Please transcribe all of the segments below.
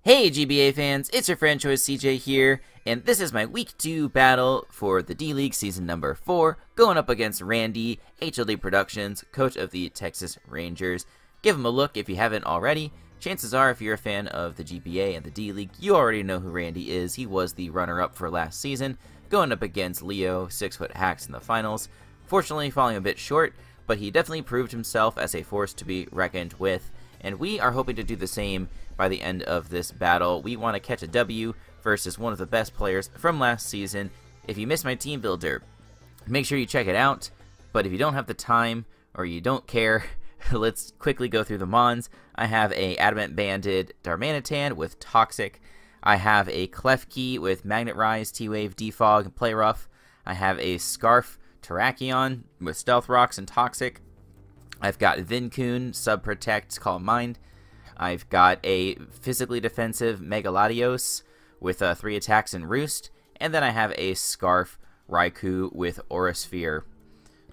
Hey GBA fans, it's your friend Choice CJ here, and this is my Week 2 battle for the D-League Season number 4, going up against Randy, HLD Productions, coach of the Texas Rangers. Give him a look if you haven't already. Chances are, if you're a fan of the GBA and the D-League, you already know who Randy is. He was the runner-up for last season, going up against Leo, 6-foot hacks in the finals. Fortunately, falling a bit short, but he definitely proved himself as a force to be reckoned with, and we are hoping to do the same by the end of this battle. We want to catch a W versus one of the best players from last season. If you missed my team builder, make sure you check it out, but if you don't have the time or you don't care, let's quickly go through the mons. I have a Adamant Banded Darmanitan with Toxic. I have a Klefki with Magnet Rise, T-Wave, Defog, and Play Rough. I have a Scarf Terrakion with Stealth Rocks and Toxic. I've got Vincoon, Sub Protect, Calm Mind. I've got a physically defensive Megaladios with 3 attacks and Roost, and then I have a Scarf Raikou with Aura Sphere.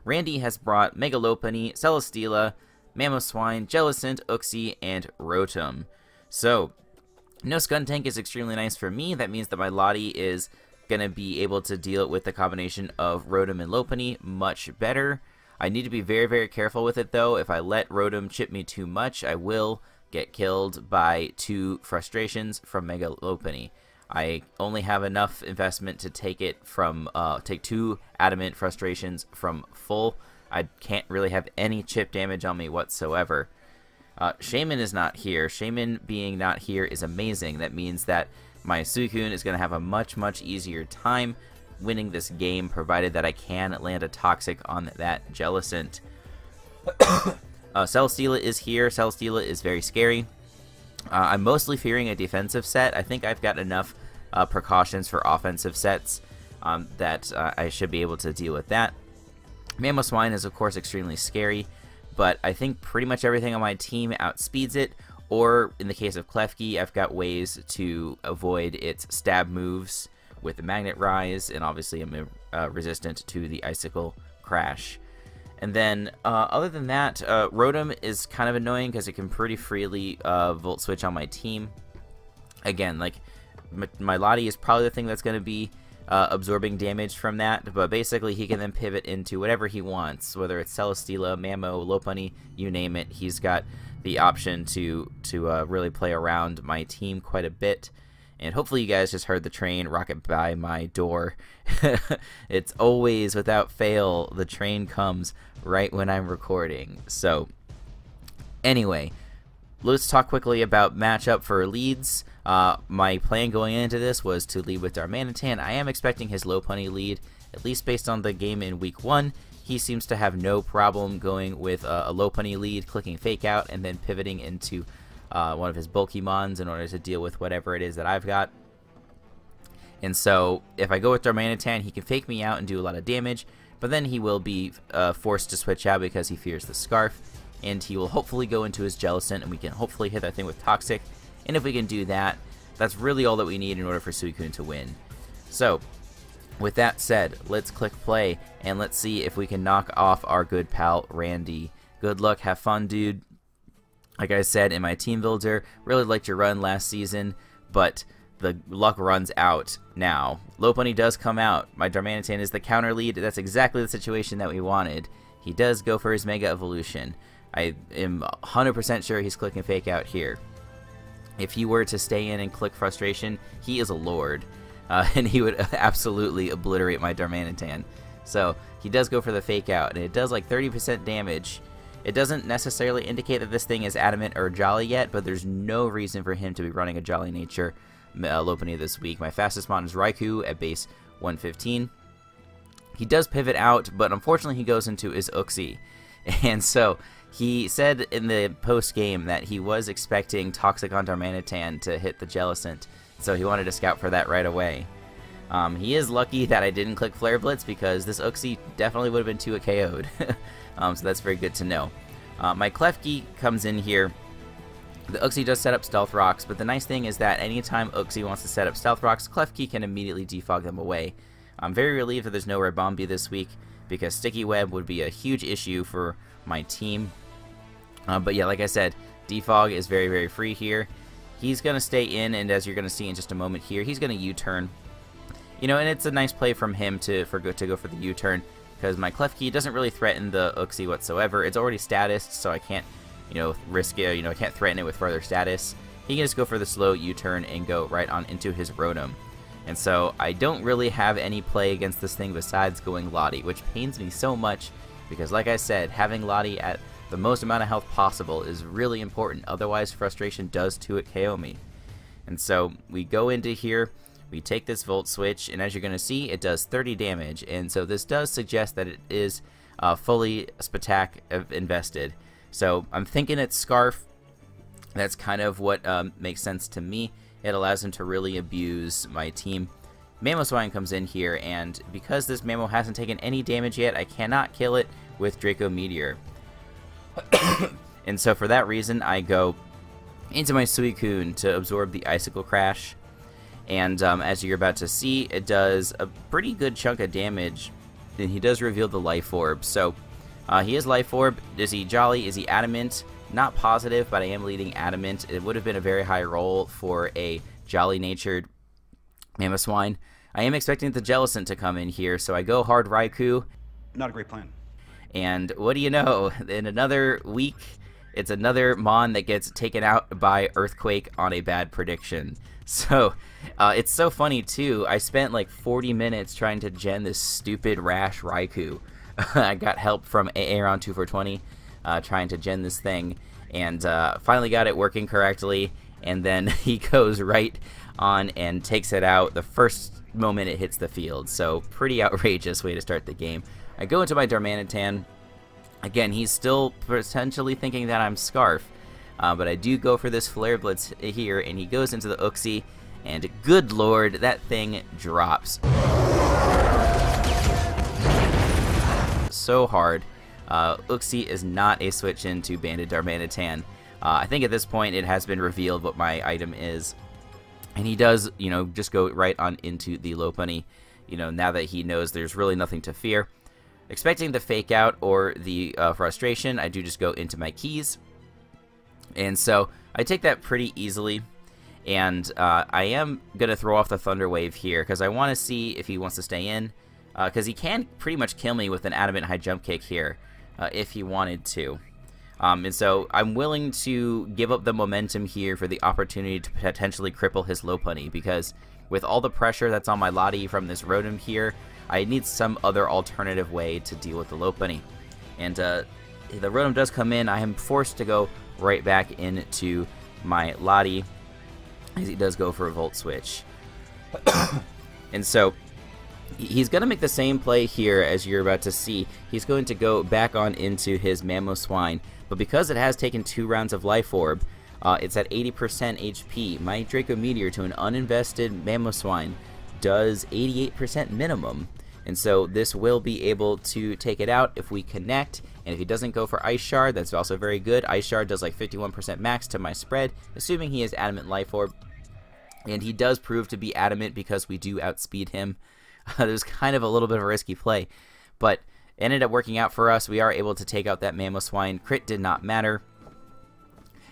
Randy has brought Mega Lopunny, Celesteela, Mamoswine, Jellicent, Uxie, and Rotom. So, no Skuntank is extremely nice for me. That means that my Lottie is going to be able to deal with the combination of Rotom and Lopunny much better. I need to be very, very careful with it, though. If I let Rotom chip me too much, I will get killed by 2 frustrations from Mega Lopunny. I only have enough investment to take it from take 2 adamant frustrations from full. I can't really have any chip damage on me whatsoever. Shaman is not here. Shaman being not here is amazing. That means that my Suicune is going to have a much easier time winning this game, provided that I can land a Toxic on that Jellicent. Celesteela is here. Celesteela is very scary. I'm mostly fearing a defensive set. I think I've got enough precautions for offensive sets that I should be able to deal with that. Mamoswine is, of course, extremely scary, but I think pretty much everything on my team outspeeds it, or in the case of Klefki, I've got ways to avoid its stab moves with the Magnet Rise, and obviously I'm resistant to the Icicle Crash. And then, other than that, Rotom is kind of annoying because it can pretty freely Volt Switch on my team. Again, like, my Lottie is probably the thing that's going to be absorbing damage from that, but basically he can then pivot into whatever he wants, whether it's Celesteela, Mamo, Lopunny, you name it. He's got the option to really play around my team quite a bit. And hopefully you guys just heard the train rocket by my door. It's always, without fail, the train comes right when I'm recording. So, anyway, let's talk quickly about matchup for leads. My plan going into this was to lead with Darmanitan. I am expecting his Lopunny lead, at least based on the game in Week 1. He seems to have no problem going with a Lopunny lead, clicking Fake Out, and then pivoting into one of his bulky mons in order to deal with whatever it is that I've got. And so, if I go with Darmanitan, he can fake me out and do a lot of damage, but then he will be forced to switch out because he fears the Scarf, and he will hopefully go into his Jellicent, and we can hopefully hit that thing with Toxic. And if we can do that, that's really all that we need in order for Suicune to win. So, with that said, let's click play, and let's see if we can knock off our good pal, Randy. Good luck, have fun, dude. Like I said in my team builder, really liked your run last season, but the luck runs out now. Lopunny does come out. My Darmanitan is the counter lead. That's exactly the situation that we wanted. He does go for his Mega Evolution. I am 100% sure he's clicking Fake Out here. If he were to stay in and click Frustration, he is a lord, and he would absolutely obliterate my Darmanitan. So he does go for the Fake Out, and it does like 30% damage. It doesn't necessarily indicate that this thing is adamant or jolly yet, but there's no reason for him to be running a Jolly Nature Lopunny this week. My fastest mon is Raikou at base 115. He does pivot out, but unfortunately he goes into his Uxie. And so he said in the post-game that he was expecting Toxic on Darmanitan to hit the Jellicent, so he wanted to scout for that right away. He is lucky that I didn't click Flare Blitz because this Uxie definitely would have been 2 KO'd. So that's very good to know. My Klefki comes in here. The Uxie does set up Stealth Rocks, but the nice thing is that anytime Uxie wants to set up Stealth Rocks, Klefki can immediately defog them away. I'm very relieved that there's no Ribombee this week, because Sticky Web would be a huge issue for my team. But yeah, like I said, defog is very free here. he's going to stay in, and as you're going to see in just a moment here, he's going to U-turn. You know, and it's a nice play from him to go for the U-turn, because my Klefki doesn't really threaten the Uxie whatsoever. It's already statused, so I can't, you know, risk it, you know, I can't threaten it with further status. He can just go for the slow U-turn and go right on into his Rotom. And so I don't really have any play against this thing besides going Lottie, which pains me so much because, like I said, having Lottie at the most amount of health possible is really important. Otherwise, Frustration does 2-hit KO me. And so we go into here, we take this Volt Switch, and as you're going to see, it does 30 damage. And so this does suggest that it is fully Spatak invested. So I'm thinking it's Scarf. That's kind of what makes sense to me. It allows him to really abuse my team. Mamoswine comes in here, and because this Mamo hasn't taken any damage yet, I cannot kill it with Draco Meteor. And so for that reason, I go into my Suicune to absorb the Icicle Crash. And as you're about to see, it does a pretty good chunk of damage, and he does reveal the Life Orb. So he is Life Orb. Is he Jolly? Is he Adamant? Not positive, but I am leading Adamant. It would have been a very high roll for a jolly-natured Mamoswine. I am expecting the Jellicent to come in here, so I go hard Raikou. Not a great plan. And what do you know? In another week, it's another Mon that gets taken out by Earthquake on a bad prediction. So, it's so funny, too. I spent like 40 minutes trying to gen this stupid Rash Raikou. I got help from Aaron2420. Trying to gen this thing, and finally got it working correctly, and then he goes right on and takes it out the first moment it hits the field. So pretty outrageous way to start the game. I go into my Darmanitan. Again, he's still potentially thinking that I'm Scarf, but I do go for this Flare Blitz here, and he goes into the Uxie, and good lord, that thing drops so hard. Uxie is not a switch into Banded Darmanitan. I think at this point it has been revealed what my item is. And he does, you know, just go right on into the Lopunny, you know, now that he knows there's really nothing to fear. Expecting the Fake Out or the Frustration, I do just go into my keys. And so I take that pretty easily. And I am going to throw off the Thunder Wave here because I want to see if he wants to stay in. Because he can pretty much kill me with an Adamant High Jump Kick here. If he wanted to. And so I'm willing to give up the momentum here for the opportunity to potentially cripple his Lopunny, because with all the pressure that's on my Lottie from this Rotom here, I need some other alternative way to deal with the Lopunny. And the Rotom does come in. I am forced to go right back into my Lottie as he does go for a Volt Switch. And so he's going to make the same play here as you're about to see. He's going to go back on into his Mamoswine, but because it has taken 2 rounds of Life Orb, it's at 80% HP. My Draco Meteor to an uninvested Mamoswine does 88% minimum, and so this will be able to take it out if we connect. And if he doesn't go for Ice Shard, that's also very good. Ice Shard does like 51% max to my spread, assuming he has Adamant Life Orb, and he does prove to be Adamant because we do outspeed him. It was kind of a little bit of a risky play, but it ended up working out for us. We are able to take out that Mamoswine. Crit did not matter.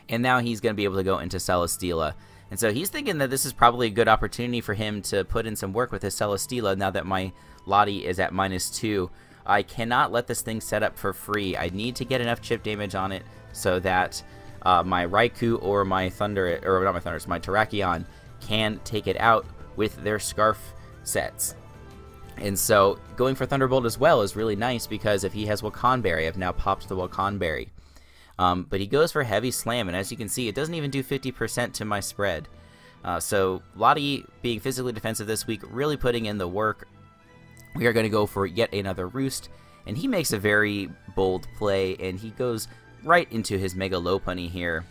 And now he's going to be able to go into Celesteela. And so he's thinking that this is probably a good opportunity for him to put in some work with his Celesteela now that my Lottie is at -2. I cannot let this thing set up for free. I need to get enough chip damage on it so that my Raikou or my my Terrakion can take it out with their Scarf sets. And so going for Thunderbolt as well is really nice, because if he has Wakanberry, I've now popped the Wakanberry. But he goes for Heavy Slam, and as you can see, it doesn't even do 50% to my spread. So Lottie being physically defensive this week, really putting in the work. We are going to go for yet another Roost, and he makes a very bold play, and he goes right into his Mega Lopunny here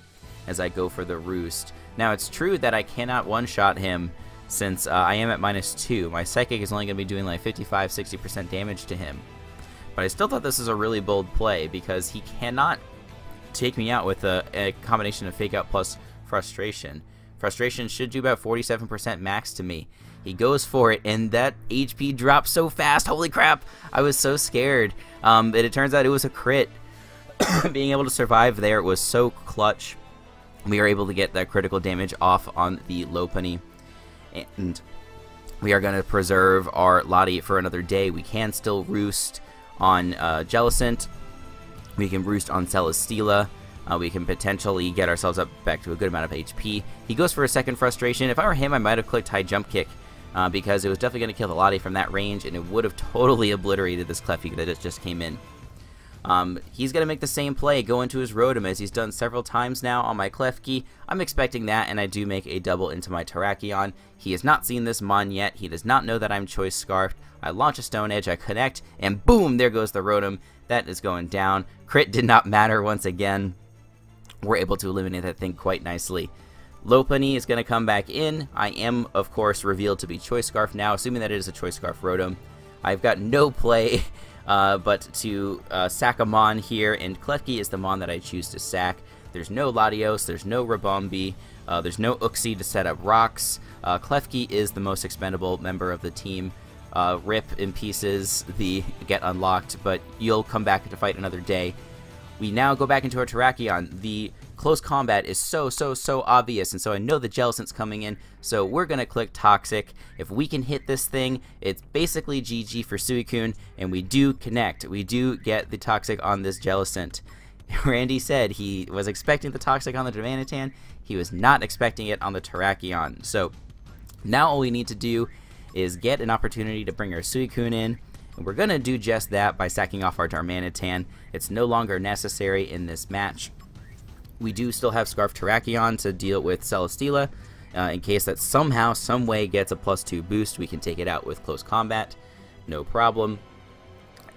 as I go for the Roost. Now, it's true that I cannot one-shot him since I am at -2. My Psychic is only going to be doing like 55-60% damage to him. But I still thought this is a really bold play, because he cannot take me out with a combination of Fake Out plus Frustration. Frustration should do about 47% max to me. He goes for it, and that HP drops so fast. Holy crap! I was so scared. But it turns out it was a crit. Being able to survive there was so clutch. we are able to get that critical damage off on the Lopunny, and we are going to preserve our Lottie for another day. We can still roost on Jellicent. We can roost on Celesteela. We can potentially get ourselves up back to a good amount of HP. He goes for a second frustration. If I were him, I might have clicked high jump kick because it was definitely going to kill the Lottie from that range, and it would have totally obliterated this Klefki that just came in. He's going to make the same play, go into his Rotom as he's done several times now on my Klefki. I'm expecting that, and I do make a double into my Terrakion. He has not seen this Mon yet. He does not know that I'm Choice Scarfed. I launch a Stone Edge, I connect, and boom, there goes the Rotom. That is going down. Crit did not matter once again. We're able to eliminate that thing quite nicely. Lopunny is going to come back in. I am, of course, revealed to be Choice Scarf now, assuming that it is a Choice Scarf Rotom. I've got no play but to sack a Mon here, and Klefki is the Mon that I choose to sack. There's no Latios, there's no Ribombee, there's no Uxie to set up rocks. Klefki is the most expendable member of the team. Rip in pieces, the get unlocked, but you'll come back to fight another day. We now go back into our Terrakion. The close combat is so obvious, and so I know the Jellicent's coming in, so we're going to click Toxic. If we can hit this thing, it's basically GG for Suicune, and we do connect. We do get the Toxic on this Jellicent. Randy said he was expecting the Toxic on the Darmanitan. He was not expecting it on the Terrakion. So now all we need to do is get an opportunity to bring our Suicune in, and we're going to do just that by sacking off our Darmanitan. It's no longer necessary in this match. We do still have Scarf Terrakion to deal with Celesteela. In case that somehow, someway gets a +2 boost, we can take it out with Close Combat. No problem.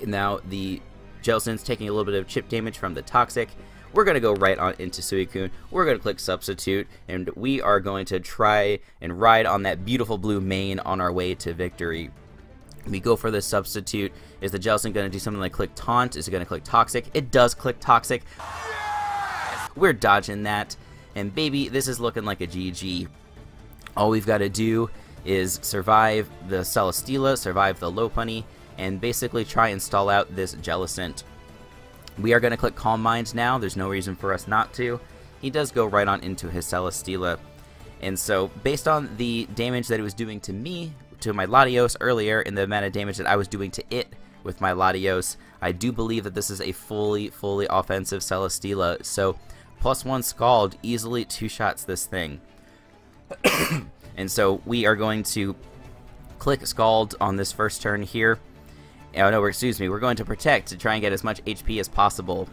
Now the Jellicent's taking a little bit of chip damage from the Toxic. We're going to go right on into Suicune. We're going to click Substitute, and we are going to try and ride on that beautiful blue mane on our way to victory. We go for the Substitute. Is the Jellicent going to do something like click Taunt? Is it going to click Toxic? It does click Toxic. We're dodging that, and baby, this is looking like a GG. All we've got to do is survive the Celesteela, survive the Lopunny, and basically try and stall out this Jellicent. We are going to click Calm Mind now. There's no reason for us not to. He does go right on into his Celesteela, and so based on the damage that it was doing to me, to my Latios earlier, and the amount of damage that I was doing to it with my Latios, I do believe that this is a fully offensive Celesteela, so +1 Scald easily two-shots this thing. And so we are going to click Scald on this first turn here. Oh no, excuse me, we're going to Protect to try and get as much HP as possible.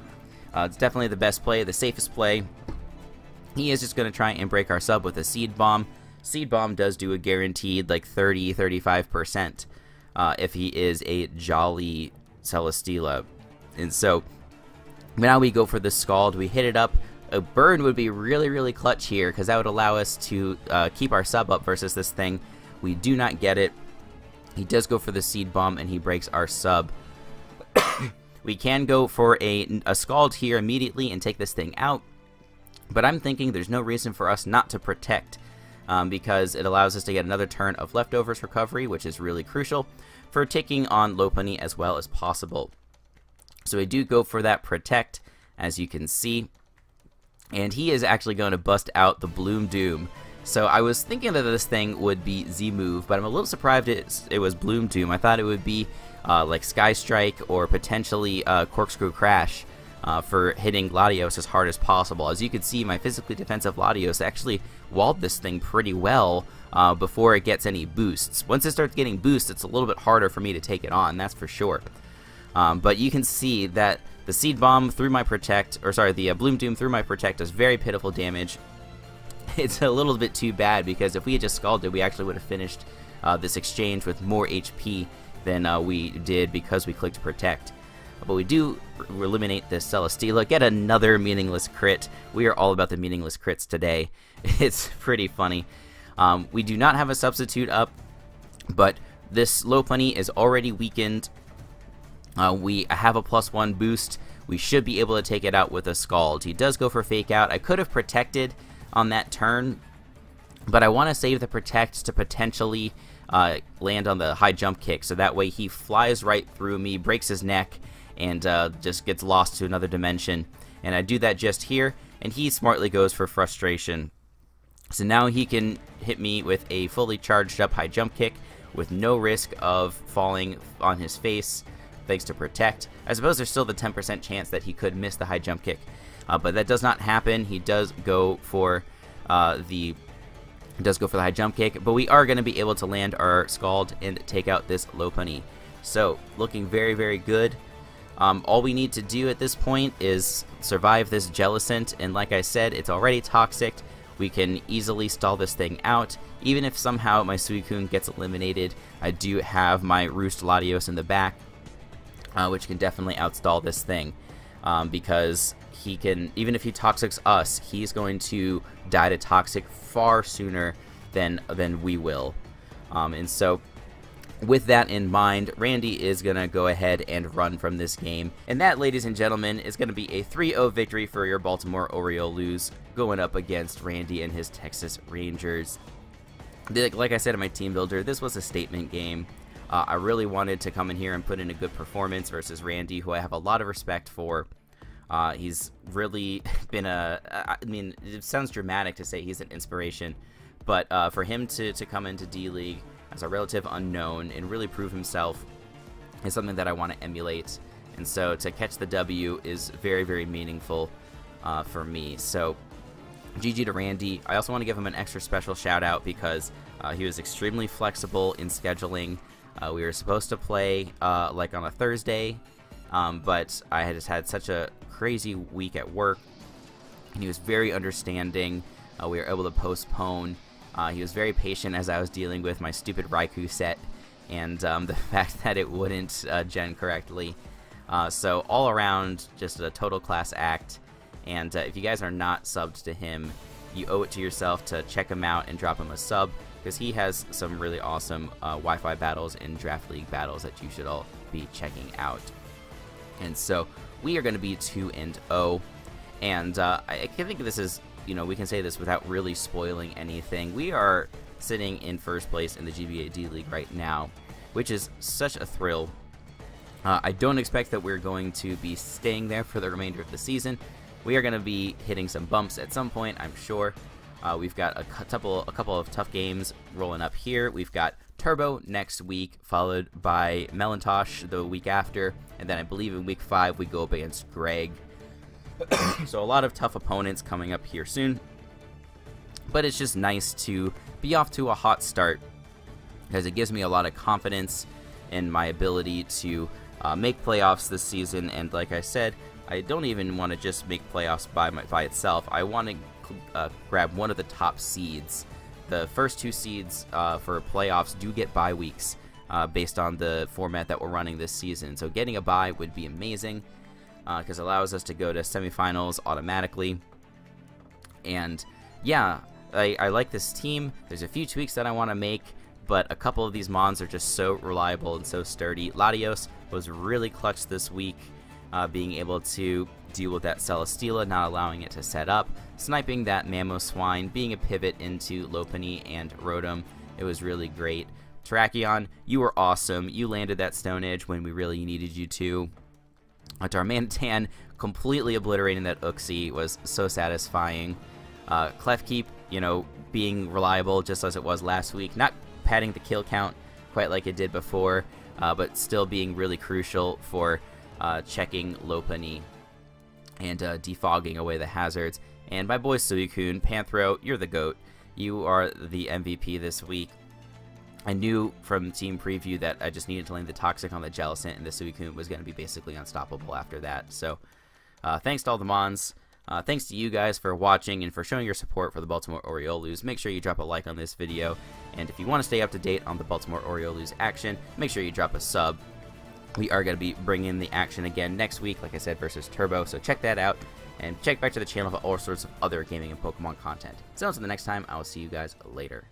It's definitely the best play, the safest play. He is just going to try and break our sub with a Seed Bomb. Seed Bomb does do a guaranteed like 30-35% if he is a Jolly Celesteela. And so now we go for the Scald, we hit it up. A burn would be really clutch here, because that would allow us to keep our sub up versus this thing. We do not get it. He does go for the Seed Bomb, and he breaks our sub. We can go for a Scald here immediately and take this thing out, but I'm thinking there's no reason for us not to Protect, because it allows us to get another turn of Leftovers recovery, which is really crucial for taking on Lopunny as well as possible. So we do go for that Protect, as you can see. And he is actually going to bust out the Bloom Doom. So I was thinking that this thing would be Z-Move, but I'm a little surprised it was Bloom Doom. I thought it would be like Sky Strike or potentially Corkscrew Crash for hitting Latios as hard as possible. As you can see, my physically defensive Latios actually walled this thing pretty well before it gets any boosts. Once it starts getting boosts, it's a little bit harder for me to take it on, that's for sure. But you can see that the Seed Bomb through my Protect, or sorry, the Bloom Doom through my Protect does very pitiful damage. It's a little bit too bad, because if we had just Scalded, we actually would have finished this exchange with more HP than we did because we clicked Protect. But we do eliminate this Celesteela, get another meaningless crit. We are all about the meaningless crits today. It's pretty funny. We do not have a substitute up, but this Lopunny is already weakened. We have a +1 boost. We should be able to take it out with a Scald. He does go for Fake Out. I could have Protected on that turn, but I want to save the Protect to potentially land on the high jump kick, so that way he flies right through me, breaks his neck, and just gets lost to another dimension. And I do that just here, and he smartly goes for frustration. So now he can hit me with a fully charged up high jump kick with no risk of falling on his face, thanks to Protect. I suppose there's still the 10% chance that he could miss the high jump kick, but that does not happen. He does go for the high jump kick, but we are going to be able to land our Scald and take out this Lopunny. So looking very, very good. All we need to do at this point is survive this Jellicent, and like I said, it's already toxic. We can easily stall this thing out. Even if somehow my Suicune gets eliminated, I do have my Roost Latios in the back, which can definitely outstall this thing. Because he can, even if he Toxics us, he's going to die to Toxic far sooner than we will. And so, with that in mind, Randy is going to go ahead and run from this game. And that, ladies and gentlemen, is going to be a 3-0 victory for your Baltimore Oriolus going up against Randy and his Texas Rangers. Like I said in my team builder, this was a statement game. I really wanted to come in here and put in a good performance versus Randy, who I have a lot of respect for. He's really been I mean, it sounds dramatic to say he's an inspiration, but for him to come into D-League as a relative unknown and really prove himself is something that I want to emulate. And so to catch the W is very, very meaningful for me. So GG to Randy. I also want to give him an extra special shout out because he was extremely flexible in scheduling. We were supposed to play like on a Thursday, but I had just had such a crazy week at work, and he was very understanding. We were able to postpone. He was very patient as I was dealing with my stupid Raikou set and the fact that it wouldn't gen correctly. So all around, just a total class act. And if you guys are not subbed to him, you owe it to yourself to check him out and drop him a sub, because he has some really awesome Wi-Fi battles and Draft League battles that you should all be checking out. And so we are going to be 2-0, and I think this is, you know, we can say this without really spoiling anything. We are sitting in first place in the GBA D-League right now, which is such a thrill. I don't expect that we're going to be staying there for the remainder of the season. We are going to be hitting some bumps at some point, I'm sure. We've got a couple of tough games rolling up here. We've got Turbo next week, followed by Melantosh the week after, and then I believe in week 5 we go up against Greg. So a lot of tough opponents coming up here soon, but it's just nice to be off to a hot start because it gives me a lot of confidence in my ability to make playoffs this season. And like I said, I don't even want to just make playoffs by itself. I want to grab one of the top seeds. The first 2 seeds for playoffs do get bye weeks based on the format that we're running this season. So getting a bye would be amazing because it allows us to go to semifinals automatically. And yeah, I like this team. There's a few tweaks that I want to make, but a couple of these mons are just so reliable and so sturdy. Latios was really clutch this week, being able to deal with that Celesteela, not allowing it to set up, sniping that Mamoswine, being a pivot into Lopunny and Rotom. It was really great. Terrakion, you were awesome. You landed that Stone Edge when we really needed you to. Darmanitan completely obliterating that Uxie was so satisfying. Clefkeep, you know, being reliable just as it was last week, not padding the kill count quite like it did before, but still being really crucial for checking Lopunny and defogging away the hazards. And my boy Suicune, Panthro, you're the GOAT. You are the MVP this week. I knew from team preview that I just needed to land the Toxic on the Jellicent, and the Suicune was going to be basically unstoppable after that. So thanks to all the mons. Thanks to you guys for watching and for showing your support for the Baltimore Oriolus. Make sure you drop a like on this video, and if you want to stay up to date on the Baltimore Oriolus action, make sure you drop a sub. We are going to be bringing the action again next week, like I said, versus Turbo, so check that out, and check back to the channel for all sorts of other gaming and Pokemon content. So until the next time, I will see you guys later.